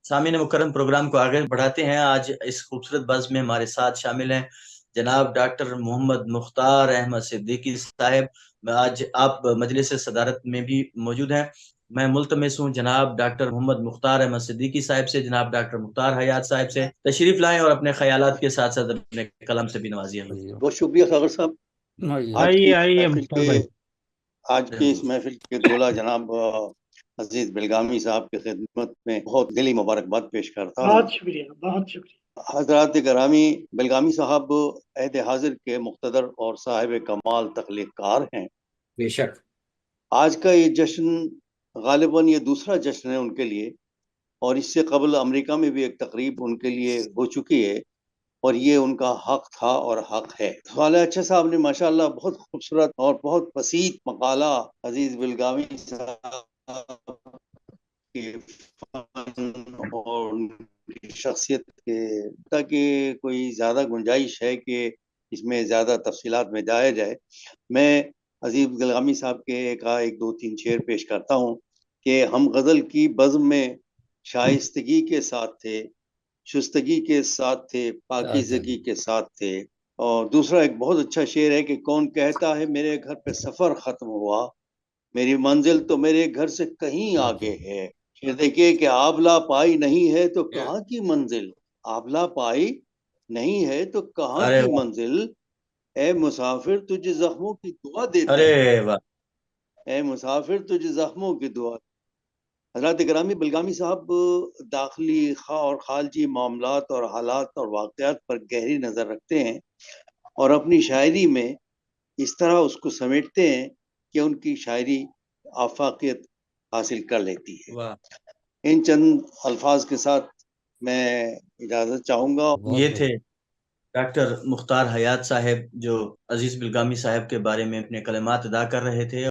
سامعین مکرم، پروگرام کو آگے بڑھاتے ہیں۔ آج اس خوبصورت بزم میں ہمارے ساتھ شامل ہیں جناب ڈاکٹر محمد مختار احمد صدیقی صاحب۔ آج آپ مجلس صدارت میں بھی موجود ہیں۔ میں ملتمس ہوں جناب ڈاکٹر محمد مختار احمد صدیقی صاحب سے، جناب ڈاکٹر مختار حیات صاحب سے تشریف لائیں اور اپنے خیالات کے ساتھ ساتھ اپنے قلم سے بھی نوازیے۔ بہت شکریہ خاگر صاحب۔ آئیے مختار بھائی۔ آج کی اس محفل کے دولہ جناب عزیز بلگامی صاحب کی خدمت میں بہت دلی مبارکباد پیش کرتا ہوں۔ بہت شکریہ، بہت شکریہ۔ حضرات گرامی، بلگامی صاحب عہد حاضر کے مقتدر اور صاحب کمال تخلیق کار ہیں۔ بے شک آج کا یہ جشن غالباً یہ دوسرا جشن ہے ان کے لیے، اور اس سے قبل امریکہ میں بھی ایک تقریب ان کے لیے ہو چکی ہے، اور یہ ان کا حق تھا اور حق ہے۔ صالح اچھا صاحب نے ماشاءاللہ بہت خوبصورت اور بہت بسیط مقالہ عزیز بلگامی صاحب کے فن اور ان کی شخصیت کے تاکہ کوئی زیادہ گنجائش ہے کہ اس میں زیادہ تفصیلات میں جایا جائے، میں عزیز بلگامی صاحب کے ایک دو تین شعر پیش کرتا ہوں کہ ہم غزل کی بزم میں شائستگی کے ساتھ تھے، شستگی کے ساتھ تھے، پاکیزگی کے ساتھ تھے۔ اور دوسرا ایک بہت اچھا شعر ہے کہ کون کہتا ہے میرے گھر پہ سفر ختم ہوا، میری منزل تو میرے گھر سے کہیں آگے ہے۔ پھر دیکھیے کہ آبلا پائی نہیں ہے تو کہاں کی منزل، آبلا پائی نہیں ہے تو کہاں ارے کی واہ، منزل، اے مسافر تجھے زخموں کی دعا دیتے ارے ہیں، واہ، اے مسافر تجھے زخموں کی دعا۔ حضرات گرامی، بلگامی صاحب داخلی اور خارجی معاملات اور حالات اور واقعات پر گہری نظر رکھتے ہیں، اور اپنی شاعری میں اس طرح اس کو سمیٹتے ہیں کہ ان کی شاعری آفاقیت حاصل کر لیتی ہے۔ واہ۔ ان چند الفاظ کے ساتھ میں اجازت چاہوں گا۔ یہ تھے ڈاکٹر مختار حیات صاحب جو عزیز بلگامی صاحب کے بارے میں اپنے کلمات ادا کر رہے تھے۔